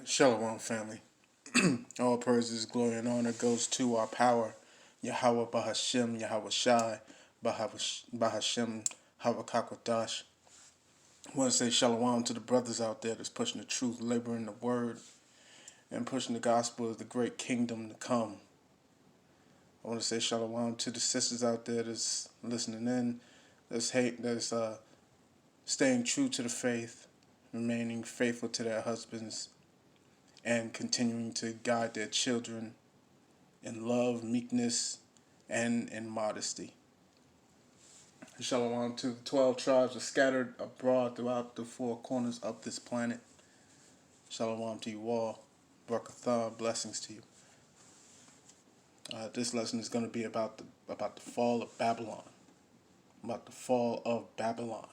Shalom, family. All praises, glory, and honor goes to our power, Yahawah Bahashem, Yahweh Shai, Bahashem, Hawakakwadash. I want to say shalom to the brothers out there that's pushing the truth, laboring the word, and pushing the gospel of the great kingdom to come. I want to say shalom to the sisters out there that's listening in, that's staying true to the faith, remaining faithful to their husbands, and continuing to guide their children in love, meekness, and in modesty. Shalom to the 12 tribes are scattered abroad throughout the four corners of this planet. Shalom to you all. Barakatah, blessings to you. This lesson is going to be about the fall of Babylon. About the fall of Babylon.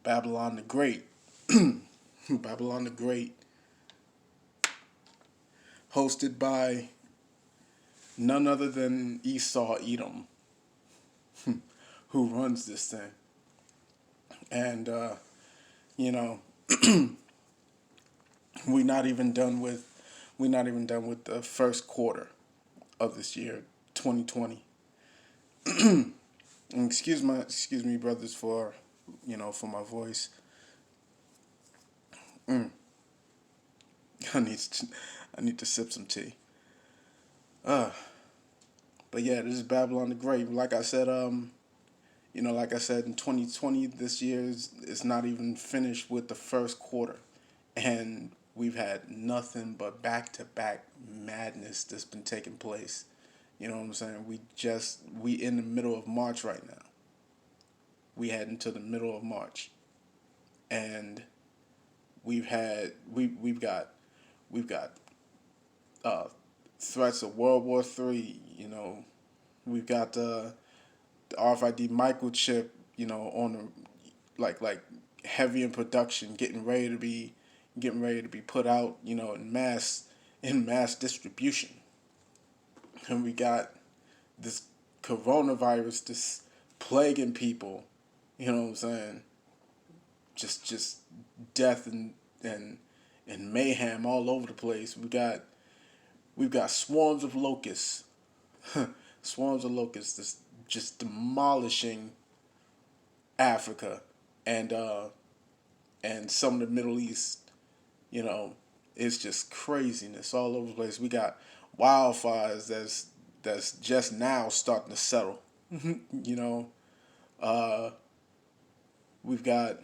Babylon the Great. Babylon the Great. Hosted by none other than Esau Edom, who runs this thing. And you know, we're not even done with the first quarter of this year, 2020. And excuse me, brothers, for for my voice. I need to sip some tea. But yeah, this is Babylon the Great. Like I said, like I said, in 2020, this year is not even finished with the first quarter, and we've had nothing but back-to-back madness that's been taking place. You know what I'm saying? We in the middle of March right now. We head into the middle of March, and we've got threats of World War III. We've got the RFID microchip. On the like heavy in production, getting ready to be put out. In mass distribution, and we got this coronavirus, this plaguing people. You know what I'm saying? Just death and mayhem all over the place. We've got swarms of locusts, swarms of locusts that's just demolishing Africa and some of the Middle East. It's just craziness all over the place. We got wildfires that's just now starting to settle. you know, uh, we've got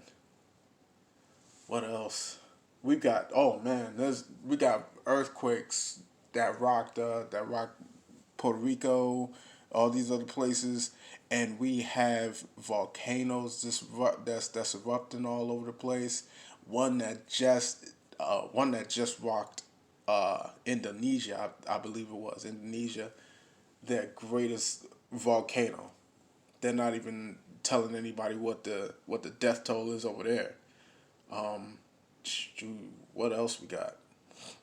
what else? We've got, oh man, we got earthquakes that rocked Puerto Rico, all these other places, and we have volcanoes that's erupting all over the place. One that just rocked Indonesia, I believe it was Indonesia, their greatest volcano. They're not even telling anybody what the death toll is over there. Um, what else we got?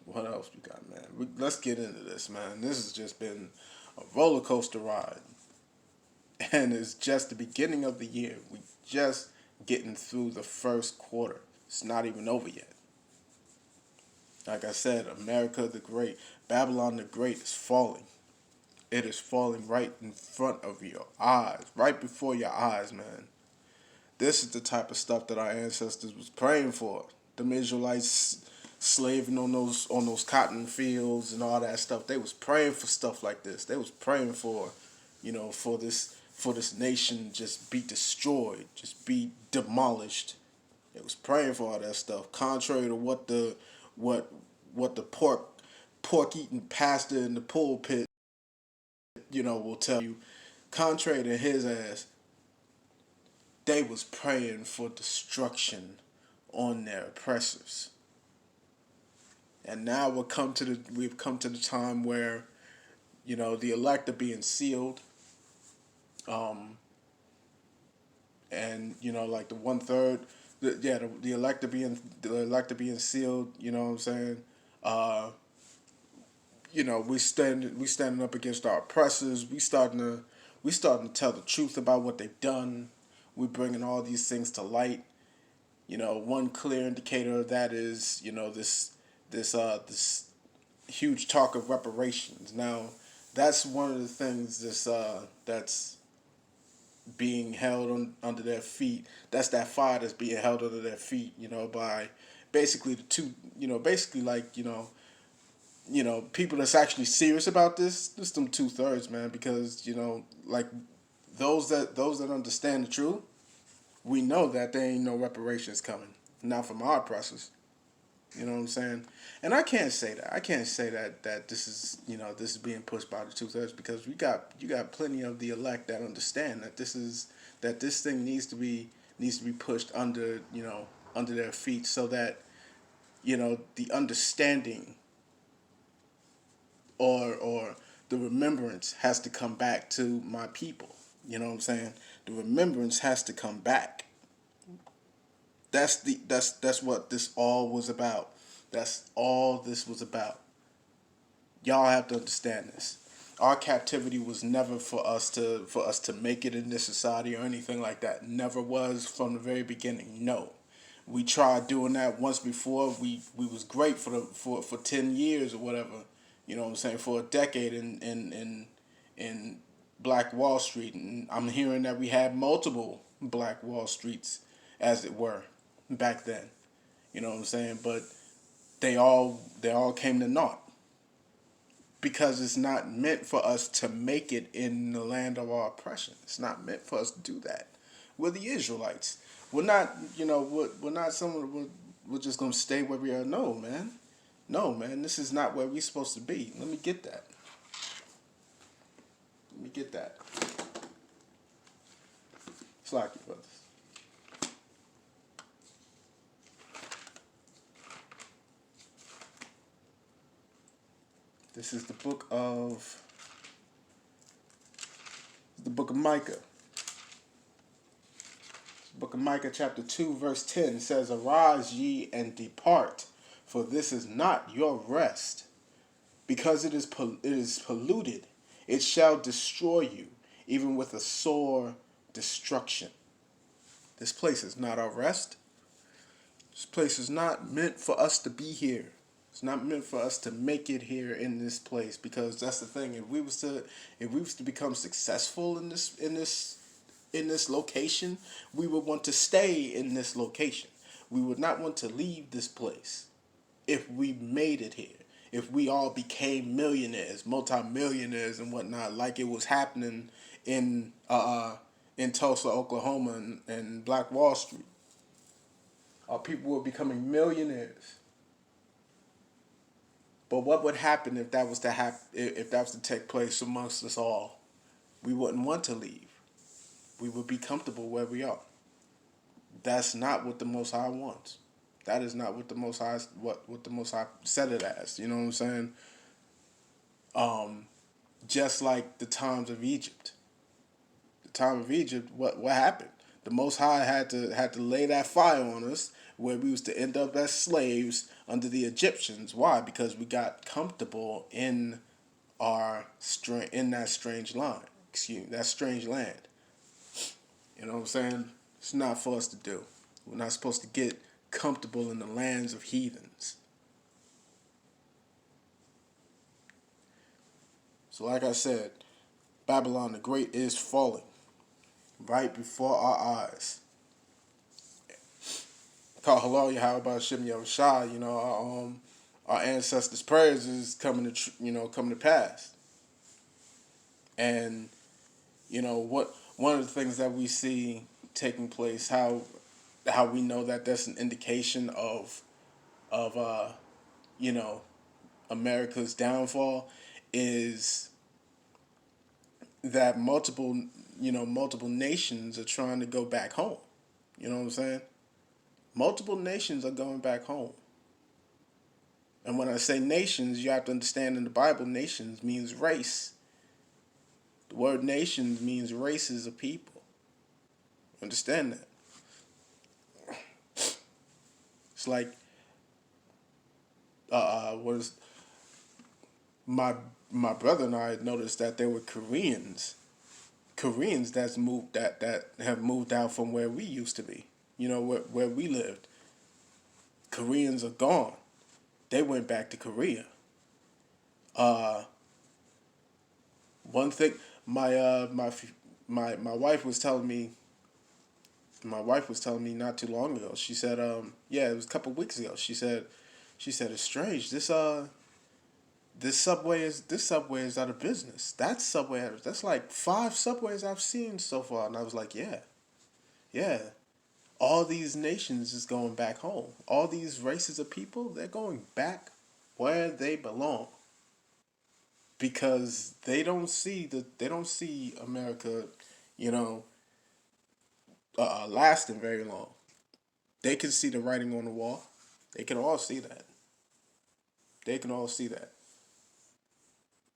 What else we got, man? Let's get into this, man. This has just been a roller coaster ride, and it's just the beginning of the year. We just getting through the first quarter. It's not even over yet. Like I said, America the Great, Babylon the Great is falling. It is falling right in front of your eyes, right before your eyes, man. This is the type of stuff that our ancestors was praying for. The Israelites slaving on those cotton fields and all that stuff. They was praying for stuff like this. They was praying for, for this nation just be destroyed, just be demolished. They was praying for all that stuff. Contrary to what the pork eating pastor in the pulpit, will tell you. Contrary to his ass, they was praying for destruction on their oppressors. And now we've come to the time where, the elect are being sealed. And like the 1/3, the elect are being sealed. You know what I'm saying? Uh, we standing up against our oppressors. We starting to tell the truth about what they've done. We bringing all these things to light. One clear indicator of that is, this huge talk of reparations. Now, that's one of the things that's being held under their feet. That's that fire that's being held under their feet, by basically the two, basically like, people that's actually serious about this, just them 2/3, man, because, like those that understand the truth, we know that there ain't no reparations coming. Not from our oppressors. You know what I'm saying? And I can't say that. I can't say that this is this is being pushed by the 2/3, because you got plenty of the elect that understand that this thing needs to be pushed under their feet, so that the understanding, or the remembrance has to come back to my people. You know what I'm saying? The remembrance has to come back. That's what this all was about. That's all this was about. Y'all have to understand this. Our captivity was never for us to make it in this society or anything like that. Never was from the very beginning. No. We tried doing that once before. We was great for 10 years or whatever. You know what I'm saying? For a decade in Black Wall Street, and I'm hearing that we had multiple Black Wall Streets, as it were, back then. You know what I'm saying? But they all came to naught, because it's not meant for us to make it in the land of our oppression. It's not meant for us to do that. We're the Israelites. We're not, we're not someone. We're just gonna stay where we are. No, man. No, man. This is not where we're supposed to be. Let me get that. Let me get that. Slack you, brothers. This is the book of Micah. The book of Micah chapter 2 verse 10 says, "Arise ye and depart, for this is not your rest, because it is polluted. It shall destroy you, even with a sore destruction." This place is not our rest. This place is not meant for us to be here. It's not meant for us to make it here in this place, because that's the thing. If we was to become successful in this location, we would want to stay in this location. We would not want to leave this place if we made it here. If we all became millionaires, multimillionaires, and whatnot, like it was happening in Tulsa, Oklahoma, and Black Wall Street. Our people were becoming millionaires. But what would happen if that was to if that was to take place amongst us all? We wouldn't want to leave. We would be comfortable where we are. That's not what the Most High wants. That is not what the Most High what the Most High said it as. You know what I'm saying? Just like the times of Egypt. The time of Egypt, what happened? The Most High had to lay that fire on us, where we was to end up as slaves under the Egyptians. Why? Because we got comfortable in that strange line. That strange land. You know what I'm saying? It's not for us to do. We're not supposed to get comfortable in the lands of heathens. So like I said, Babylon the Great is falling right before our eyes. Call Halal Yahawah Shem Yahushua, our ancestors' prayers is coming to pass. And what one of the things that we see taking place, how we know that that's an indication of America's downfall, is that multiple nations are trying to go back home. You know what I'm saying? Multiple nations are going back home. And when I say nations, you have to understand, in the Bible, nations means race. The word nations means races of people. Understand that? It's like, was my brother and I had noticed that there were Koreans that have moved out from where we used to be. where we lived. Koreans are gone. They went back to Korea. Uh, One thing, my wife was telling me. My wife was telling me not too long ago. She said, yeah, it was a couple weeks ago. She said it's strange. This subway is out of business. That's like 5 subways I've seen so far, and I was like, yeah, yeah. All these nations is going back home. All these races of people, they're going back where they belong because they don't see America, you know, lasting very long. They can see the writing on the wall. They can all see that. They can all see that.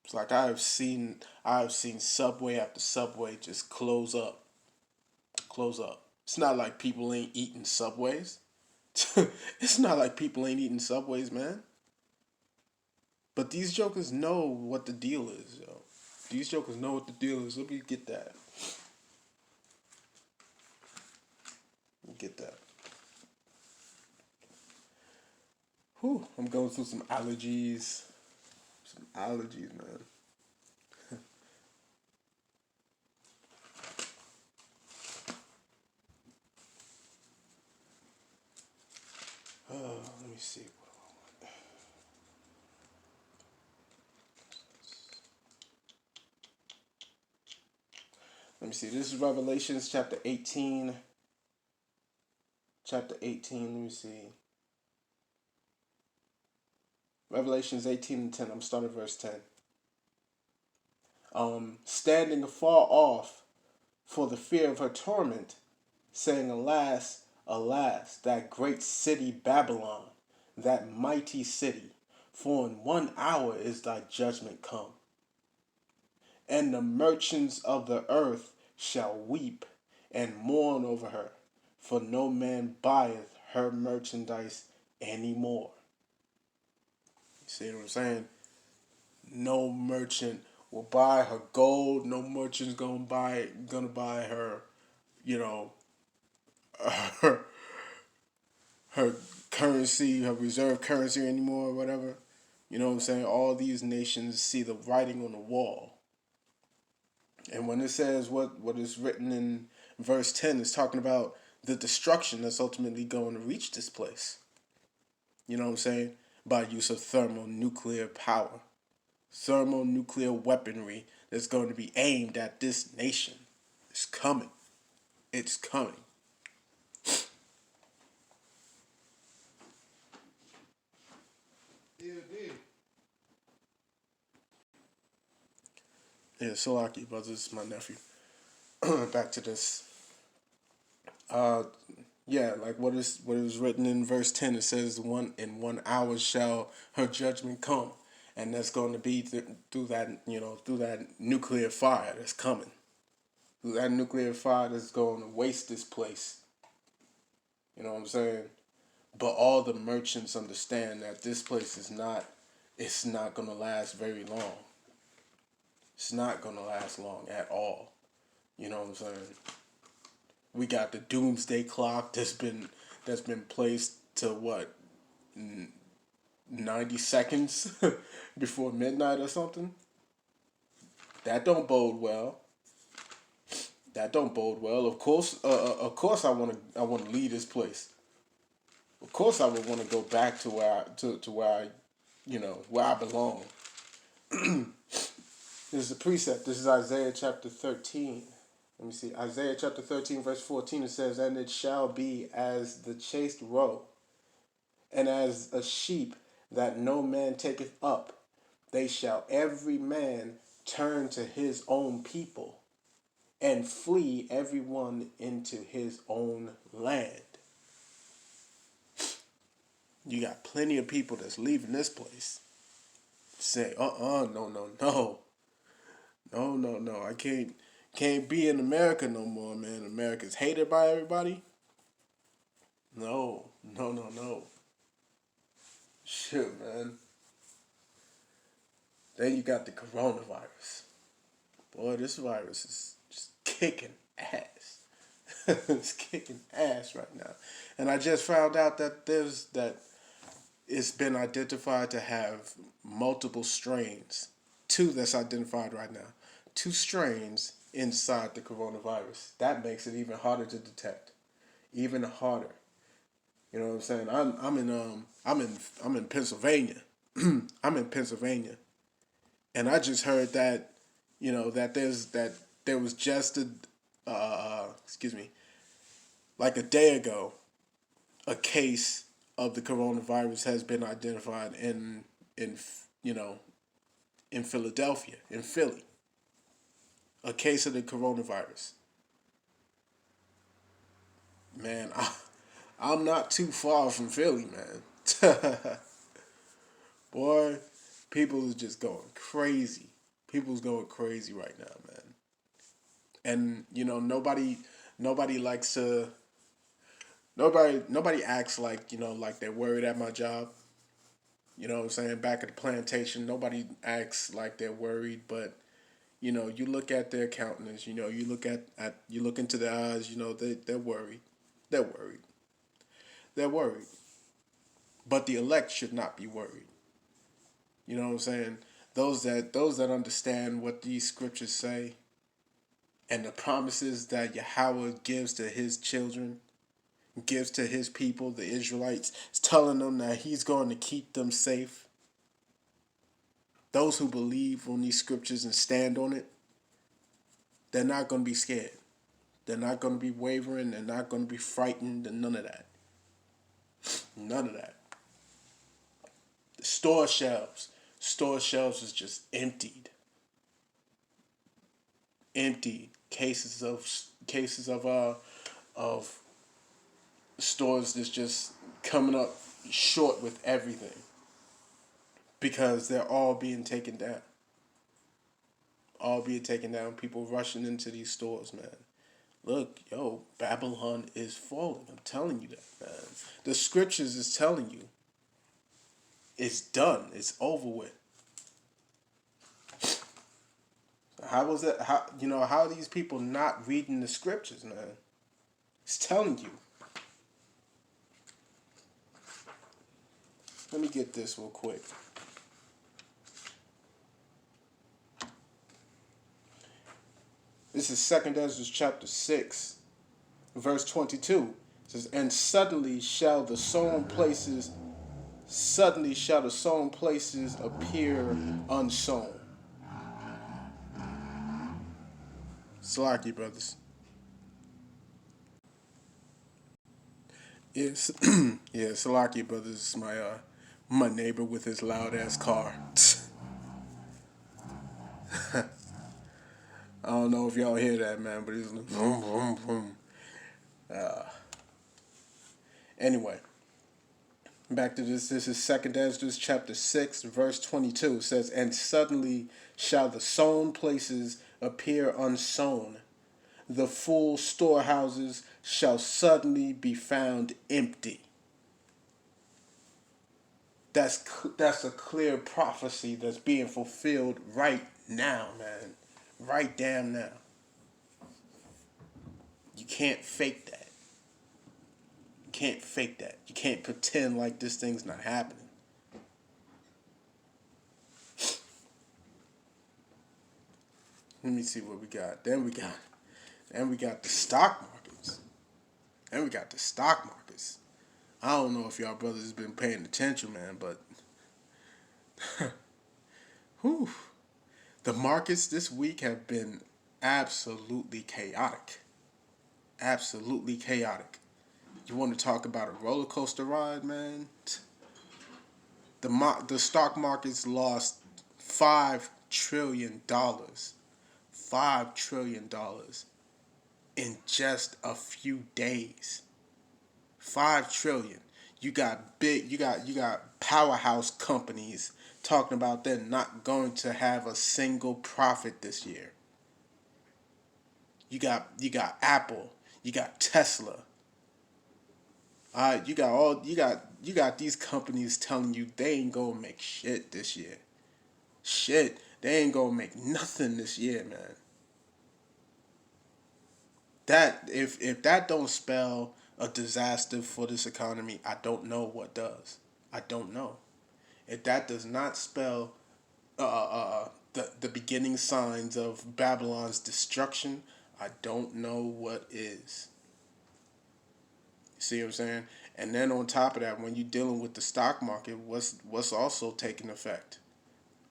It's like I've seen subway after subway just close up. It's not like people ain't eating subways. It's not like people ain't eating subways, man. But these jokers know what the deal is, yo. These jokers know what the deal is. Let me get that. Let me get that. Whew, I'm going through some allergies. Some allergies, man. Let me see. Let me see. This is Revelations chapter 18. Chapter 18. Let me see. Revelations 18 and 10. I'm starting at verse 10. Standing afar off for the fear of her torment, saying, Alas, alas, that great city Babylon, that mighty city, for in 1 hour is thy judgment come. And the merchants of the earth shall weep and mourn over her, for no man buyeth her merchandise any more. You see what I'm saying? No merchant will buy her gold. No merchant's gonna buy her, you know, her her currency, her reserve currency anymore, or whatever. You know what I'm saying? All these nations see the writing on the wall. And when it says what is written in verse 10 is talking about the destruction that's ultimately going to reach this place. You know what I'm saying? By use of thermonuclear power, thermonuclear weaponry that's going to be aimed at this nation. It's coming. It's coming. Yeah, Salaki, brothers, this is my nephew. Back to this. Uh, yeah, like what is written in verse 10. It says, "One in 1 hour shall her judgment come," and that's going to be through that nuclear fire that's coming. Through that nuclear fire that's going to waste this place. You know what I'm saying? But all the merchants understand that this place is not. It's not going to last very long. It's not going to last long at all. You know what I'm saying? We got the doomsday clock that's been placed to what 90 seconds before midnight or something. That don't bode well. That don't bode well. Of course, I want to leave this place. Of course, I would want to go back to where I, where I belong. This is a precept. This is Isaiah chapter 13. Let me see. Isaiah chapter 13, verse 14, it says, And it shall be as the chaste roe, and as a sheep that no man taketh up, they shall every man turn to his own people, and flee every one into his own land. You got plenty of people that's leaving this place. Say, no, no, no. No, no, no. I can't be in America no more, man. America's hated by everybody. No, no, no, no. Shit, man. Then you got the coronavirus. Boy, this virus is just kicking ass. It's kicking ass right now. And I just found out that it's been identified to have multiple strains. Two that's identified right now. Two strains inside the coronavirus. That makes it even harder to detect. Even harder. You know what I'm saying? I'm in Pennsylvania. I'm in Pennsylvania. And I just heard that, that there was just excuse me, like a day ago, a case of the coronavirus has been identified in you know in Philadelphia, in Philly. A case of the coronavirus. Man, I'm not too far from Philly, man. Boy, people is just going crazy. People's going crazy right now, man. And nobody likes to nobody acts like, like they're worried at my job. You know what I'm saying? Back at the plantation, nobody acts like they're worried, but you look at their countenance, you you look into their eyes, they're worried. They're worried. They're worried. But the elect should not be worried. You know what I'm saying? Those that understand what these scriptures say and the promises that Yahawah gives to his children, gives to his people, the Israelites, is telling them that he's going to keep them safe. Those who believe on these scriptures and stand on it, they're not going to be scared. They're not going to be wavering. They're not going to be frightened and none of that. None of that. The store shelves is just emptied. Emptied. Cases of stores that's just coming up short with everything because they're all being taken down. All being taken down. People rushing into these stores, man. Look, yo, Babylon is falling. I'm telling you that, man. The scriptures is telling you it's done. It's over with. How was that? How are these people not reading the scriptures, man? It's telling you. Let me get this real quick. This is 2nd Ezra chapter 6, verse 22. It says, and suddenly shall the sown places appear unsown. Salaki, brothers. Yes, yeah, Salaki, brothers. Is my neighbor with his loud ass car. I don't know if y'all hear that, man, but he's like, vroom, vroom, vroom. Anyway, back to this. This is 2nd Ezra chapter 6, verse 22. It says, and suddenly shall the sown places appear unsown. The full storehouses shall suddenly be found empty. That's a clear prophecy that's being fulfilled right now, man. Right damn now. You can't fake that. You can't fake that. You can't pretend like this thing's not happening. Let me see what we got. Then we got the stock markets. Then we got the stock markets. I don't know if y'all brothers been paying attention, man, but whew, the markets this week have been absolutely chaotic. Absolutely chaotic. You want to talk about a roller coaster ride, man? The stock markets lost $5 trillion. $5 trillion in just a few days. 5 trillion. You got powerhouse companies talking about they're not going to have a single profit this year. You got Apple, you got Tesla. You got these companies telling you they ain't gonna make shit this year. Shit, they ain't gonna make nothing this year, man. That if that don't spell a disaster for this economy, I don't know what does. I don't know. If that does not spell the beginning signs of Babylon's destruction, I don't know what is. See what I'm saying? And then on top of that, when you're dealing with the stock market, what's also taking effect?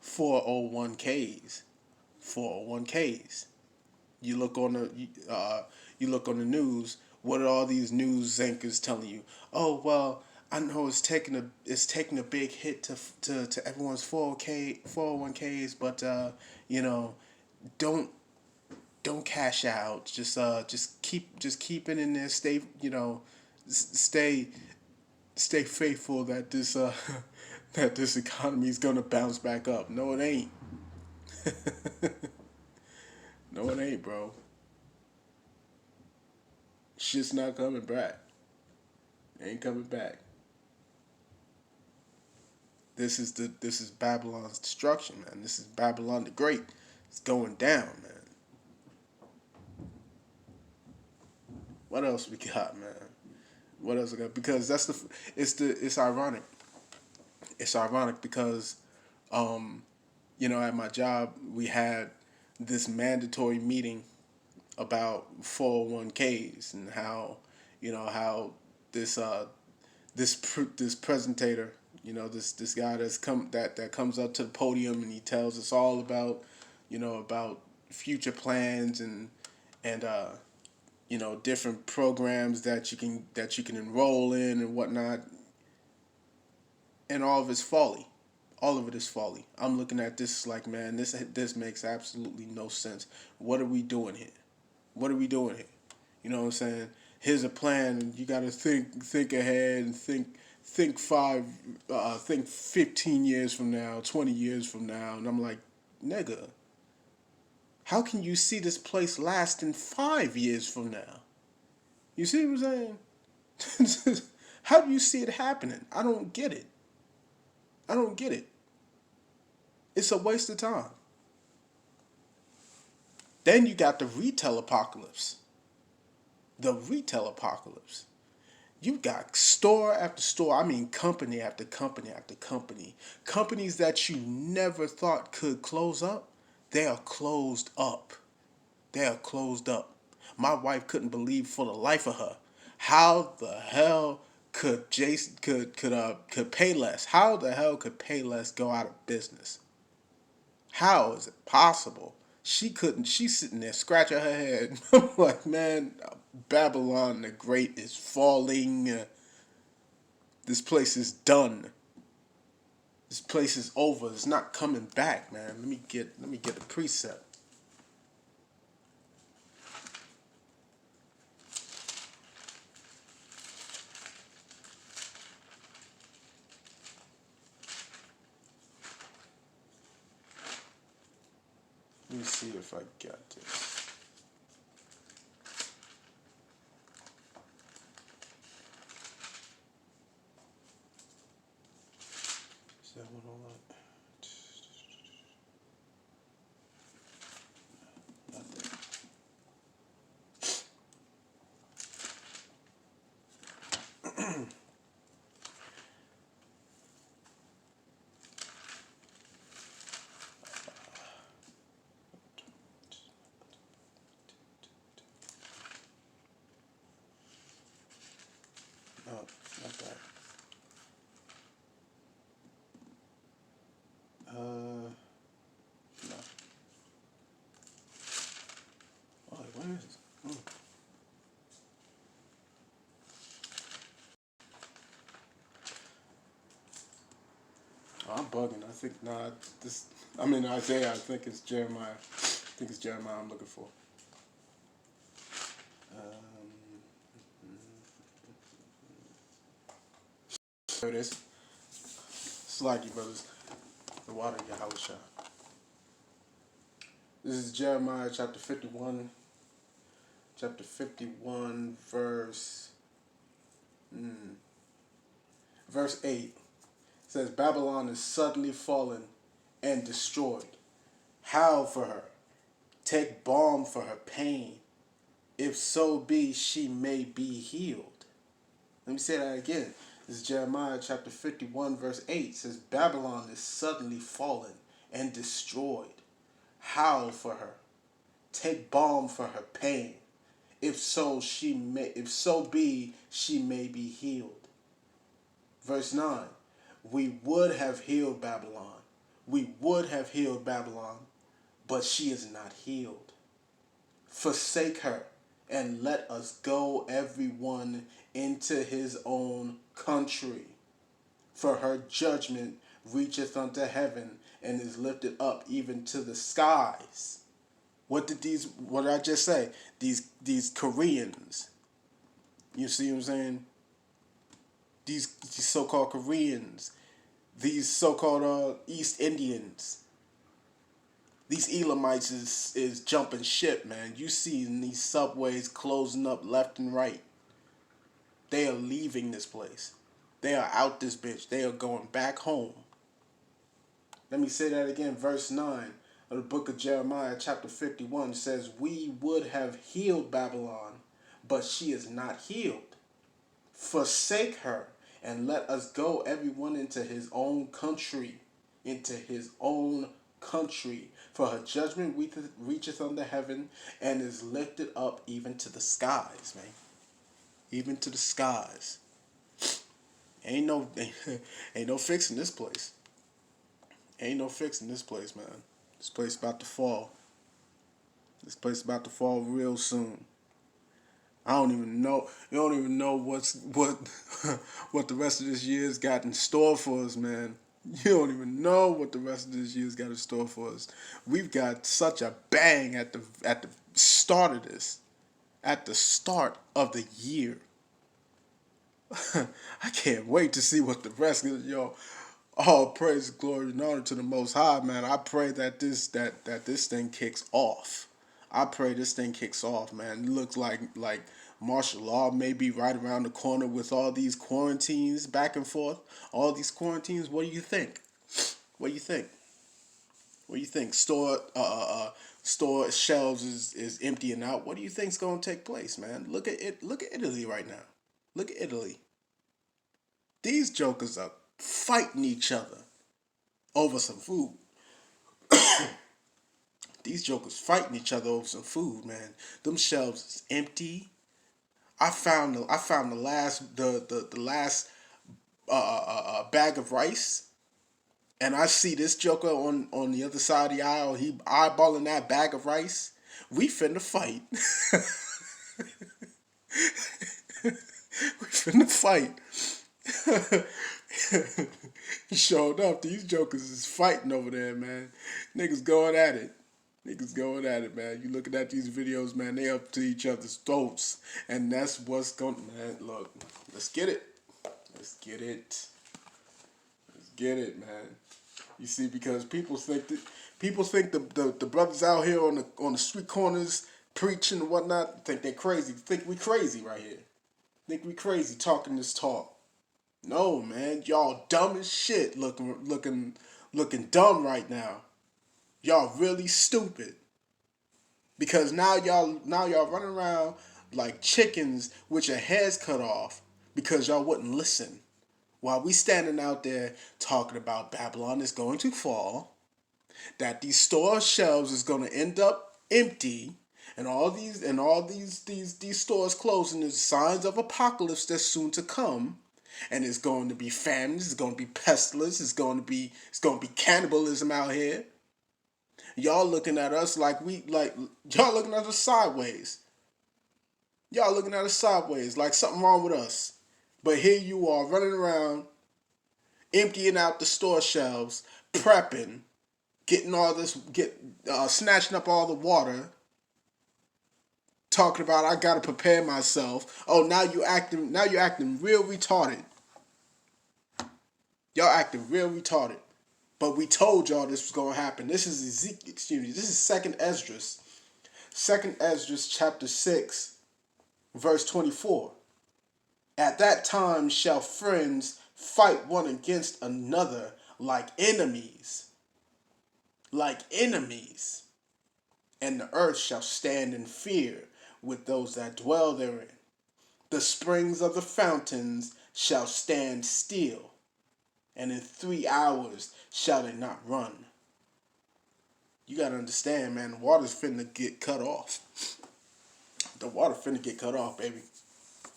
401ks. 401ks. You look on you look on the news. What are all these news anchors telling you? Oh well, I know it's taking a big hit to everyone's 401ks, but you know, don't don't cash out. Just keep it in there. Stay stay stay faithful that this that this economy is gonna bounce back up. No, it ain't. No, it ain't, bro. Shit's not coming back. Ain't coming back. This is Babylon's destruction, man. This is Babylon the Great. It's going down, man. What else we got, man? What else we got? Because it's ironic. It's ironic because at my job we had this mandatory meeting about 401ks and how how this this presentator, this guy that comes up to the podium and he tells us all about about future plans and different programs that you can enroll in and whatnot, and all of it's folly. All of it is folly. I'm looking at this like, man, this makes absolutely no sense. What are we doing here? What are we doing here? You know what I'm saying? Here's a plan, and you got to think ahead and think 15 years from now, 20 years from now, and I'm like, nigga, how can you see this place lasting 5 years from now? You see what I'm saying? How do you see it happening? I don't get it. I don't get it. It's a waste of time. Then you got the retail apocalypse. The retail apocalypse. You got store after store. I mean, company after company after company. Companies that you never thought could close up, they are closed up. They are closed up. My wife couldn't believe for the life of her how the hell could Jason could Payless? How the hell could Payless go out of business? How is it possible? She couldn't. She's sitting there scratching her head. I'm like, man, Babylon the Great is falling. This place is done. This place is over. It's not coming back, man. Let me get the precept. Let me see if I got this. Is that one all up? Not that. No, not that. No. Oh, where is it? Oh, I'm bugging. I think nah. This. I mean Isaiah. I think it's Jeremiah. I think it's Jeremiah I'm looking for. There it is. Slacky brothers. The water Yahawah. This is Jeremiah chapter 51. Chapter 51, verse 8. It says, Babylon is suddenly fallen and destroyed. Howl for her. Take balm for her pain. if so be she may be healed. Let me say that again. This is Jeremiah chapter 51, verse 8. It says, Babylon is suddenly fallen and destroyed. Howl for her. Take balm for her pain. If so be she may be healed. Verse 9. We would have healed Babylon. We would have healed Babylon, but she is not healed. Forsake her, and let us go everyone into his own country. For her judgment reacheth unto heaven, and is lifted up even to the skies. What did I just say? These Koreans, you see what I'm saying? These so-called Koreans, these so-called East Indians, these Elamites is jumping ship, man. You see these subways closing up left and right. They are leaving this place. They are out this bitch. They are going back home. Let me say that again. Verse 9 of the book of Jeremiah, chapter 51, says, We would have healed Babylon, but she is not healed. Forsake her, and let us go everyone into his own country. Into his own country. For her judgment reacheth unto heaven, and is lifted up even to the skies, man. Even to the skies. Ain't no ain't no fixing this place. Ain't no fixing this place, man. This place about to fall. This place about to fall real soon. I don't even know. You don't even know what the rest of this year's got in store for us, man. You don't even know what the rest of this year's got in store for us. We've got such a bang at the start of this, at the start of the year. I can't wait to see what the rest of yo. All praise, glory, and honor to the Most High, man. I pray that this thing kicks off. I pray this thing kicks off, man. It looks like martial law may be right around the corner with all these quarantines back and forth. All these quarantines. What do you think? What do you think? What do you think? Store shelves is emptying out. What do you think's gonna take place, man? Look at it. Look at Italy right now. Look at Italy. These jokers are fighting each other over some food. These jokers fighting each other over some food, man. Them shelves is empty. I found the last bag of rice, and I see this joker on the other side of the aisle. He eyeballing that bag of rice. We finna fight. We finna fight. He showed up. These jokers is fighting over there, man. Niggas going at it. Niggas going at it, man. You looking at these videos, man, they up to each other's throats. And that's what's going, man, look, let's get it. Let's get it. Let's get it, man. You see, because people think the brothers out here on the street corners preaching and whatnot think they crazy. Think we crazy right here. Think we crazy talking this talk. No, man, y'all dumb as shit looking dumb right now. Y'all really stupid. Because now y'all running around like chickens with your heads cut off because y'all wouldn't listen. While we standing out there talking about Babylon is going to fall, that these store shelves is going to end up empty, and all these stores closing is signs of apocalypse that's soon to come. And it's going to be famines, it's going to be pestilence, it's going to be cannibalism out here. Y'all looking at us y'all looking at us sideways. Y'all looking at us sideways like something wrong with us. But here you are running around, emptying out the store shelves, prepping, getting all this, snatching up all the water, talking about I gotta prepare myself. Oh, now you're acting real retarded. Y'all acting real retarded. But we told y'all this was gonna happen. This is this is Second Esdras. Second Esdras chapter 6, verse 24. At that time shall friends fight one against another like enemies. Like enemies. And the earth shall stand in fear with those that dwell therein. The springs of the fountains shall stand still, and in 3 hours shall they not run. You gotta understand, man, the water's finna get cut off. The water finna get cut off, baby.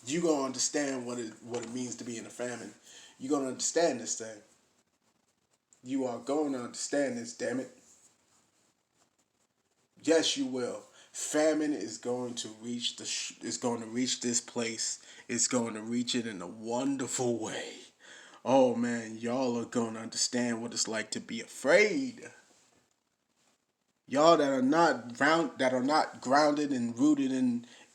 You gonna understand what it means to be in a famine. You gonna understand this thing. You are going to understand this, damn it. Yes, you will. Famine is going to reach is going to reach this place. It's going to reach it in a wonderful way. Oh man, y'all are going to understand what it's like to be afraid. Y'all that are not grounded and rooted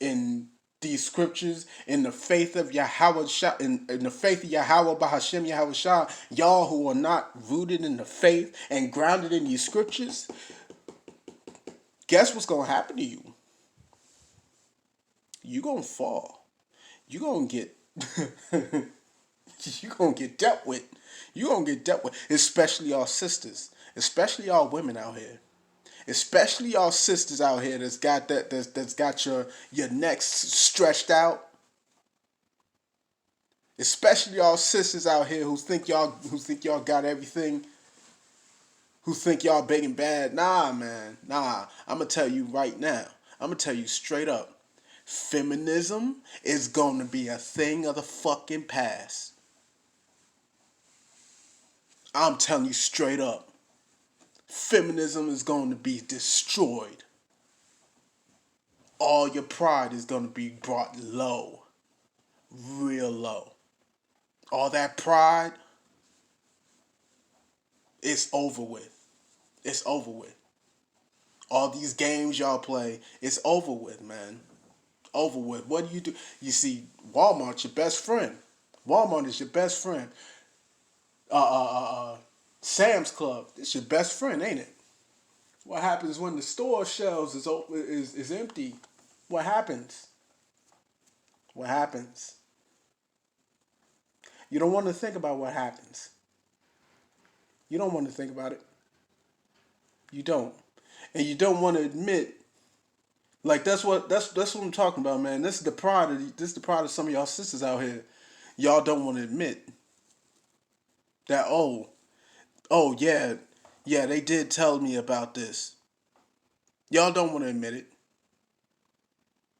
in these scriptures, in the faith of Yahawah, in the faith of Yahawah Bahashem Yahweh Shah, y'all who are not rooted in the faith and grounded in these scriptures, guess what's gonna happen to you? You gonna fall. You gonna get you gonna get dealt with. You gonna get dealt with, especially y'all sisters, especially y'all women out here. Especially y'all sisters out here that's got your necks stretched out. Especially y'all sisters out here who think y'all got everything, who think y'all big and bad. Nah, man. Nah. I'ma tell you right now. I'ma tell you straight up. Feminism is gonna be a thing of the fucking past. I'm telling you straight up. Feminism is going to be destroyed. All your pride is going to be brought low. Real low. All that pride, it's over with. It's over with. All these games y'all play, it's over with, man. Over with. What do? You see, Walmart's your best friend. Walmart is your best friend. Sam's Club, it's your best friend, ain't it? What happens when the store shelves is empty? What happens? What happens? You don't want to think about what happens. You don't want to think about it. You don't. And you don't want to admit, like that's what I'm talking about, man. This is the pride of some of y'all sisters out here. Y'all don't want to admit that yeah, they did tell me about this. Y'all don't want to admit it.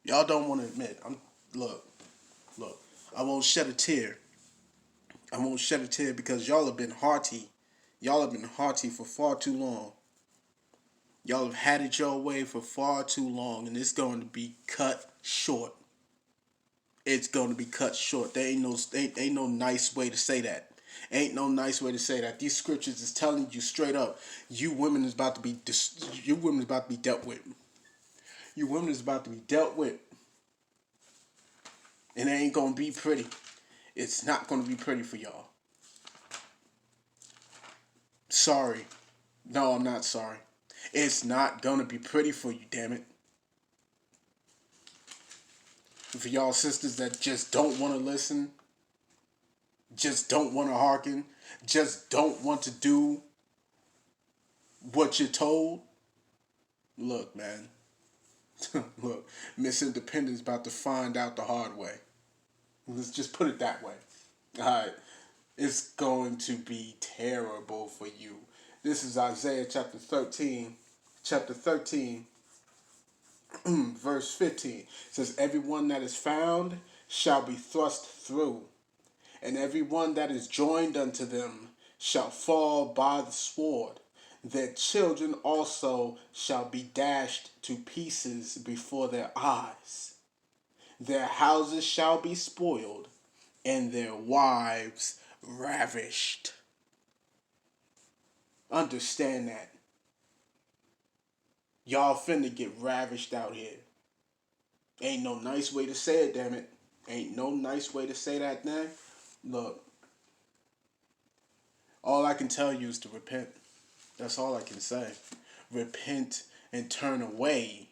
Y'all don't want to admit. Look, look. I won't shed a tear. I won't shed a tear because y'all have been hearty. Y'all have been hearty for far too long. Y'all have had it your way for far too long, and it's going to be cut short. It's going to be cut short. There ain't no nice way to say that. Ain't no nice way to say that. These scriptures is telling you straight up, you women is about to be dealt with. You women is about to be dealt with, and it ain't gonna be pretty. It's not gonna be pretty for y'all. Sorry. No, I'm not sorry. It's not gonna be pretty for you, damn it. For y'all sisters that just don't want to listen, just don't want to hearken, just don't want to do what you're told, look, man. Look, Miss Independent's about to find out the hard way. Let's just put it that way. Alright. It's going to be terrible for you. This is Isaiah chapter 13. Chapter 13, verse 15. It says, everyone that is found shall be thrust through, and everyone that is joined unto them shall fall by the sword. Their children also shall be dashed to pieces before their eyes. Their houses shall be spoiled, and their wives ravished. Understand that. Y'all finna get ravished out here. Ain't no nice way to say it, damn it. Ain't no nice way to say that, man. Look, all I can tell you is to repent. That's all I can say. Repent and turn away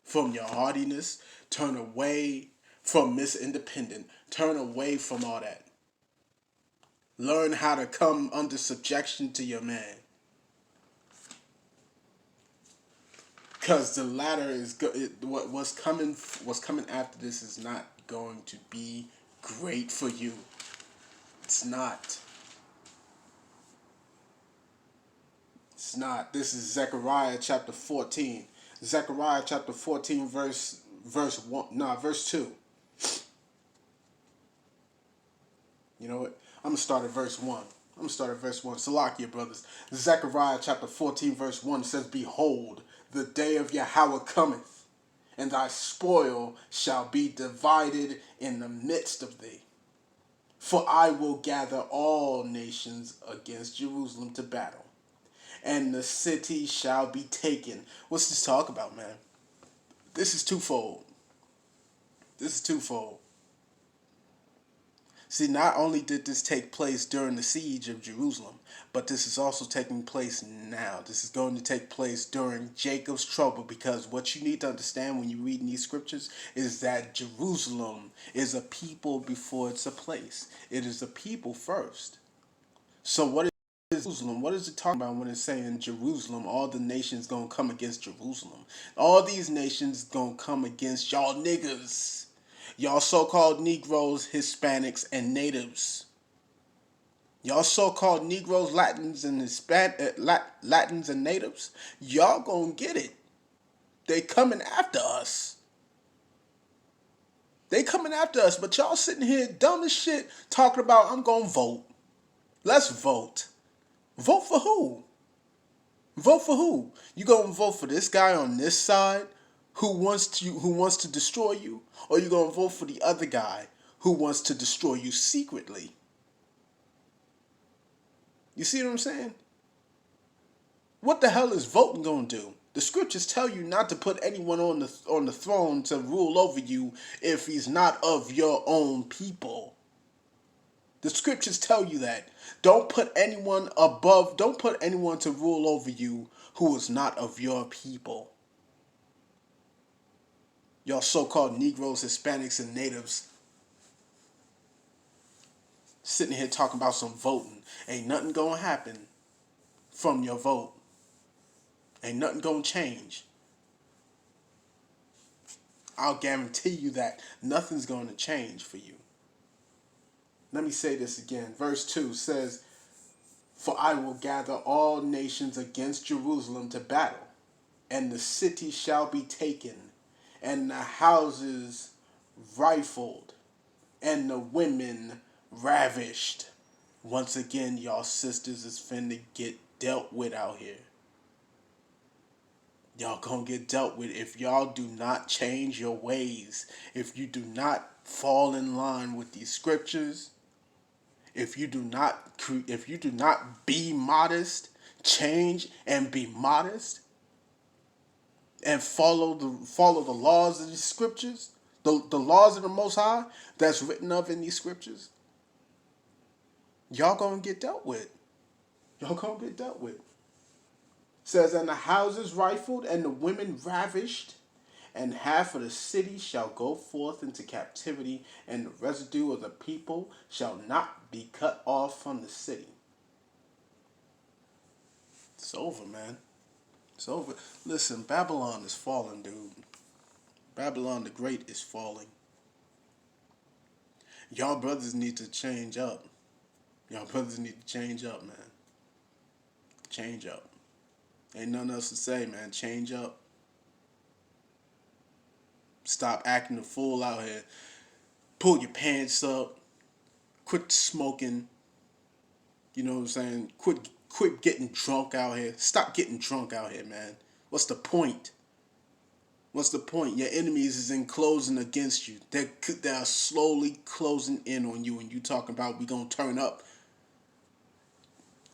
from your haughtiness. Turn away from Miss Independent. Turn away from all that. Learn how to come under subjection to your man. Because the latter is what's coming after this is not going to be great for you. It's not. It's not. This is Zechariah chapter 14. Zechariah chapter 14 verse 1, nah, verse 2. You know what? I'm going to start at verse 1. I'm going to start at verse 1. Salakia, brothers. Zechariah chapter 14 verse 1 says, "Behold, the day of Yahawah cometh, and thy spoil shall be divided in the midst of thee. For I will gather all nations against Jerusalem to battle, and the city shall be taken." What's this talk about, man? This is twofold. This is twofold. See, not only did this take place during the siege of Jerusalem, but this is also taking place now. This is going to take place during Jacob's trouble, because what you need to understand when you read in these scriptures is that Jerusalem is a people before it's a place. It is a people first. So what is Jerusalem? What is it talking about when it's saying Jerusalem? All the nations gonna come against Jerusalem. All these nations gonna come against y'all niggas. Y'all so-called Negroes, Hispanics, and natives. Y'all so-called Negroes, Latins, and Latins and natives. Y'all gonna get it. They coming after us. They coming after us, but y'all sitting here dumb as shit talking about I'm gonna vote. Let's vote. Vote for who? Vote for who? You gonna vote for this guy on this side who wants to destroy you, or you gonna vote for the other guy who wants to destroy you secretly? You see what I'm saying? What the hell is voting gonna do? The scriptures tell you not to put anyone on the throne to rule over you if he's not of your own people. The scriptures tell you that. Don't put anyone above, don't put anyone to rule over you who is not of your people. Y'all so-called Negroes, Hispanics, and natives sitting here talking about some voting. Ain't nothing gonna happen from your vote. Ain't nothing gonna change. I'll guarantee you that nothing's gonna change for you. Let me say this again. Verse 2 says, "For I will gather all nations against Jerusalem to battle, and the city shall be taken, and the houses rifled, and the women ravished." Once again, y'all sisters is finna get dealt with out here. Y'all gonna get dealt with if y'all do not change your ways. If you do not fall in line with these scriptures, if you do not be modest, change and be modest, and follow the laws of these scriptures, the laws of the Most High that's written of in these scriptures, y'all gonna get dealt with. Y'all gonna get dealt with. It says, "And the houses rifled, and the women ravished, and half of the city shall go forth into captivity, and the residue of the people shall not be cut off from the city." It's over, man. It's over. Listen, Babylon is falling, dude. Babylon the Great is falling. Y'all brothers need to change up. Y'all brothers need to change up, man. Change up. Ain't nothing else to say, man. Change up. Stop acting a fool out here. Pull your pants up. Quit smoking. You know what I'm saying? Quit getting drunk out here. Stop getting drunk out here, man. What's the point? What's the point? Your enemies is enclosing against you. They're slowly closing in on you, and you talking about we gonna turn up.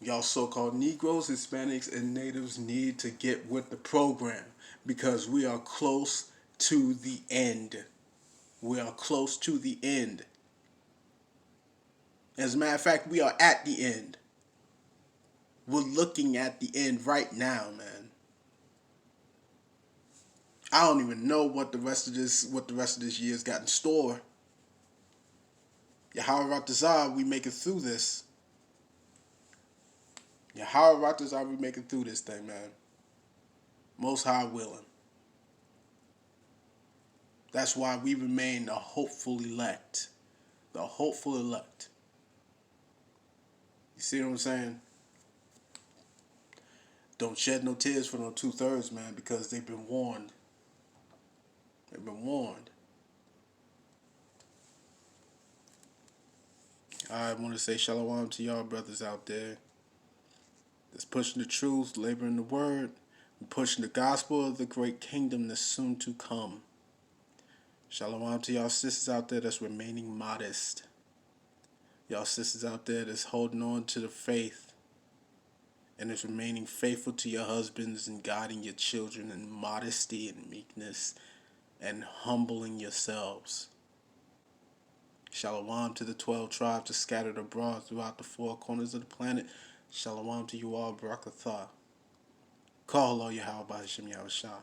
Y'all so-called Negroes, Hispanics, and natives need to get with the program, because we are close to the end. We are close to the end. As a matter of fact, we are at the end. We're looking at the end right now, man. I don't even know what the rest of this year's got in store. Yahawah Ratazah, we make it through this. Yahawah Ratazah, we make it through this thing, man. Most High willing. That's why we remain the hopeful elect. The hopeful elect. You see what I'm saying? Don't shed no tears for no 2/3, man, because they've been warned. They've been warned. I want to say shalom to y'all brothers out there that's pushing the truth, laboring the word, and pushing the gospel of the great kingdom that's soon to come. Shalom to y'all sisters out there that's remaining modest. Y'all sisters out there that's holding on to the faith and is remaining faithful to your husbands and guiding your children in modesty and meekness and humbling yourselves. Shalom to the 12 tribes scattered abroad throughout the four corners of the planet. Shalom to you all, Barakatha. Call all Yahawah by Hashem Yahushua.